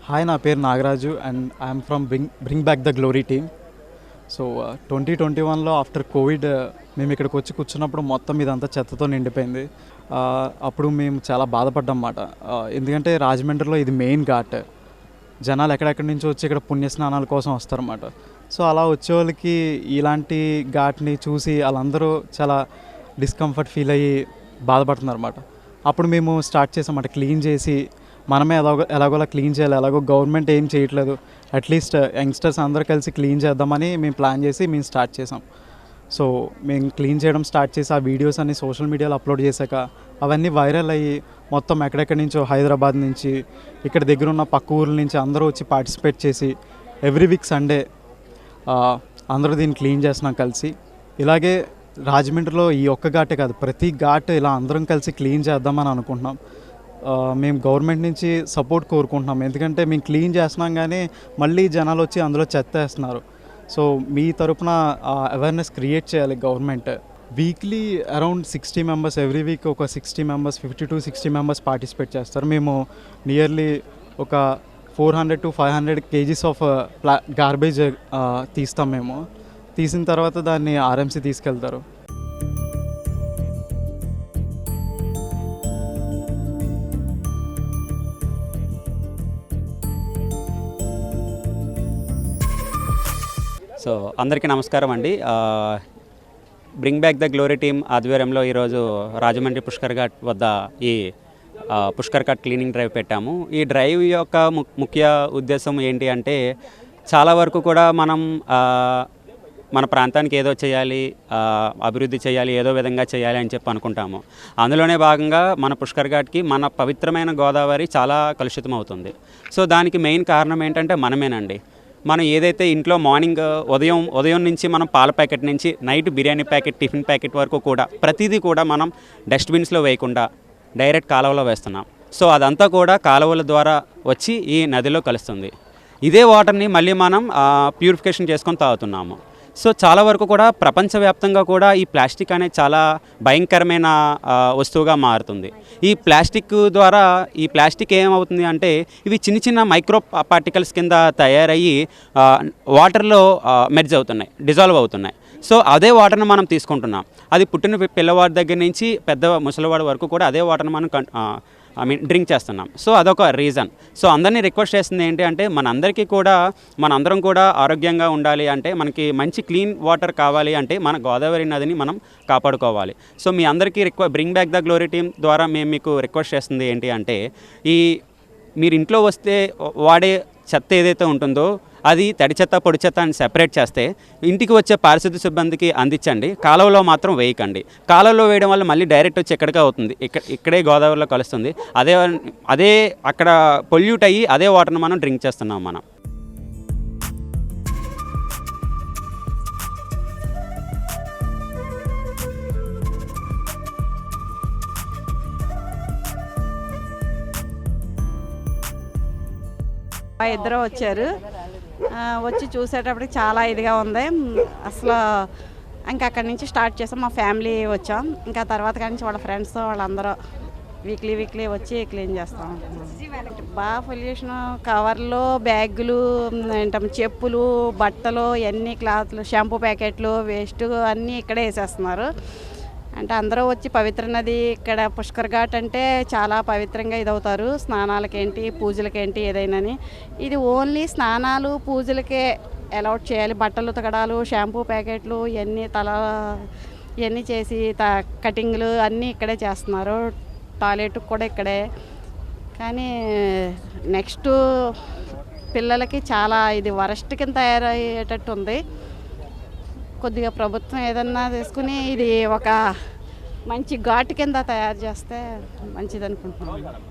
Hi, నా పేరు Nagaraju and I'm from bring back the glory team. So 2021లో after covid మేము ఇక్కడికి వచ్చి కూర్చున్నప్పుడు మొత్తం ఇదంతా చెత్తతో నిండిపోయింది. అప్పుడు మేము చాలా బాధపడ్డాం అన్నమాట. ఎందుకంటే రాజమండ్రిలో ఇది మెయిన్ ఘాట్. జనాలు ఎక్కడెక్కడి నుంచో వచ్చి ఇక్కడ పుణ్యస్నానాల కోసం వస్తారన్నమాట. సో అలా వచ్చే వాళ్ళకి ఇలాంటి ఘాట్ని చూసి వాళ్ళందరూ చాలా డిస్కంఫర్ట్ ఫీల్ అయ్యి బాధపడుతున్నారు అన్నమాట. అప్పుడు మేము స్టార్ట్ చేసామన్నమాట, క్లీన్ చేసి మనమే ఎలాగోలా క్లీన్ చేయాలి, ఎలాగో గవర్నమెంట్ ఏం చేయట్లేదు, అట్లీస్ట్ యంగ్స్టర్స్ అందరూ కలిసి క్లీన్ చేద్దామని మేము ప్లాన్ చేసి మేము స్టార్ట్ చేసాం. సో మేము క్లీన్ చేయడం స్టార్ట్ చేసి ఆ వీడియోస్ అన్ని సోషల్ మీడియాలో అప్లోడ్ చేశాక అవన్నీ వైరల్ అయ్యి మొత్తం ఎక్కడెక్కడి నుంచో హైదరాబాద్ నుంచి ఇక్కడ దగ్గర ఉన్న పక్క ఊర్ల నుంచి అందరూ వచ్చి పార్టిసిపేట్ చేసి ఎవ్రీ వీక్ సండే అందరూ దీన్ని క్లీన్ చేస్తున్నాం కలిసి. ఇలాగే రాజమండ్రిలో ఈ ఒక్క ఘాటే కాదు, ప్రతి ఘాట్ ఇలా అందరం కలిసి క్లీన్ చేద్దామని అనుకుంటున్నాం. మేము గవర్నమెంట్ నుంచి సపోర్ట్ కోరుకుంటున్నాం, ఎందుకంటే మేము క్లీన్ చేస్తున్నాం కానీ మళ్ళీ జనాలు వచ్చి అందులో చెత్త వేస్తున్నారు. సో మీ తరపున అవేర్నెస్ క్రియేట్ చేయాలి government. Weekly around 60 members, every week ఒక 60 మెంబర్స్, 50 to 60 మెంబర్స్ పార్టిసిపేట్ చేస్తారు. మేము నియర్లీ ఒక 400 to 500 kgs ఆఫ్ గార్బేజ్ తీస్తాం. మేము తీసిన తర్వాత దాన్ని ఆర్ఎంసీ తీసుకెళ్తారు. సో అందరికీ నమస్కారం అండి. Bring back the glory team ఆధ్వర్యంలో ఈరోజు రాజమండ్రి పుష్కర్ ఘాట్ వద్ద ఈ పుష్కర్ ఘాట్ క్లీనింగ్ డ్రైవ్ పెట్టాము. ఈ డ్రైవ్ యొక్క ముఖ్య ఉద్దేశం ఏంటి అంటే, చాలా వరకు కూడా మనం మన ప్రాంతానికి ఏదో చేయాలి, అభివృద్ధి చేయాలి, ఏదో విధంగా చేయాలి అని చెప్పి అనుకుంటాము. అందులోనే భాగంగా మన పుష్కర్ ఘాట్కి మన పవిత్రమైన గోదావరి చాలా కలుషితం అవుతుంది. సో దానికి మెయిన్ కారణం ఏంటంటే మనమేనండి. మనం ఏదైతే ఇంట్లో మార్నింగ్ ఉదయం నుంచి మనం పాల ప్యాకెట్ నుంచి night biryani packet, tiffin packet వరకు కూడా ప్రతిదీ కూడా మనం డస్ట్బిన్స్లో వేయకుండా డైరెక్ట్ కాలువలో వేస్తున్నాం. సో అదంతా కూడా కాలువల ద్వారా వచ్చి ఈ నదిలో కలుస్తుంది. ఇదే వాటర్ని మళ్ళీ మనం ప్యూరిఫికేషన్ చేసుకొని తాగుతున్నాము. సో చాలా వరకు కూడా ప్రపంచవ్యాప్తంగా కూడా ఈ ప్లాస్టిక్ అనేది చాలా భయంకరమైన వస్తువుగా మారుతుంది. ఈ ప్లాస్టిక్ ద్వారా ఈ ప్లాస్టిక్ ఏమవుతుంది అంటే, ఇవి చిన్న చిన్న మైక్రో పార్టికల్స్ కింద తయారయ్యి వాటర్లో మెర్జ్ అవుతున్నాయి, డిజాల్వ్ అవుతున్నాయి. సో అదే వాటర్ని మనం తీసుకుంటున్నాం. అది పుట్టిన పిల్లవాడి దగ్గర నుంచి పెద్ద ముసలివాడి వరకు కూడా అదే వాటర్ని మనం డ్రింక్ చేస్తున్నాం. సో అదొక రీజన్. సో అందరినీ రిక్వెస్ట్ చేస్తుంది ఏంటి అంటే, మనందరం కూడా ఆరోగ్యంగా ఉండాలి అంటే, మనకి మంచి క్లీన్ వాటర్ కావాలి అంటే మన గోదావరి నదిని మనం కాపాడుకోవాలి. సో మీ అందరికీ bring back the glory team ద్వారా మేము మీకు రిక్వెస్ట్ చేస్తుంది ఏంటి అంటే, మీరు ఇంట్లో వస్తే వాడే చెత్త ఏదైతే ఉంటుందో అది తడి చెత్త, పొడి చెత్త అని సెపరేట్ చేస్తే ఇంటికి వచ్చే పారిశుద్ధ్య సిబ్బందికి అందించండి. కాలువలో మాత్రం వేయకండి. కాలువలో వేయడం వల్ల మళ్ళీ డైరెక్ట్ వచ్చి ఎక్కడికే అవుతుంది, ఇక్కడే గోదావరిలో కలుస్తుంది. అదే అక్కడ పొల్యూట్ అయ్యి అదే వాటర్ని మనం డ్రింక్ చేస్తున్నాం మనం. ఇద్దరు వచ్చారు, వచ్చి చూసేటప్పటికి చాలా ఇదిగా ఉంది అసలు. ఇంకా అక్కడి నుంచి స్టార్ట్ చేసాం, మా ఫ్యామిలీ వచ్చాం. ఇంకా తర్వాత కానీ వాళ్ళ ఫ్రెండ్స్ వాళ్ళందరూ వీక్లీ వచ్చి క్లీన్ చేస్తాం. బాగా పొల్యూషన్, కవర్లు, బ్యాగులు, ఏంటంటే చెప్పులు, బట్టలు, అన్ని క్లాత్లు, షాంపూ ప్యాకెట్లు, వేస్ట్ అన్నీ ఇక్కడే వేసేస్తున్నారు. అంటే అందరూ వచ్చి పవిత్ర నది ఇక్కడ పుష్కర్ ఘాట్ అంటే చాలా పవిత్రంగా ఇదవుతారు. స్నానాలకేంటి, పూజలకేంటి, ఏదైనాని. ఇది ఓన్లీ స్నానాలు, పూజలకే అలౌట్ చేయాలి. బట్టలు ఉతకడాలు, షాంపూ ప్యాకెట్లు ఇవన్నీ చేసి కటింగ్లు అన్నీ ఇక్కడే చేస్తున్నారు. టాయిలెట్ కూడా ఇక్కడే. కానీ నెక్స్ట్ పిల్లలకి చాలా ఇది వరస్ట్ కింద తయారయ్యేటట్టు ఉంది. కొద్దిగా ప్రభుత్వం ఏదన్నా తీసుకుని ఇది ఒక మంచి ఘాటు కింద తయారు చేస్తే మంచిది అనుకుంటున్నాను.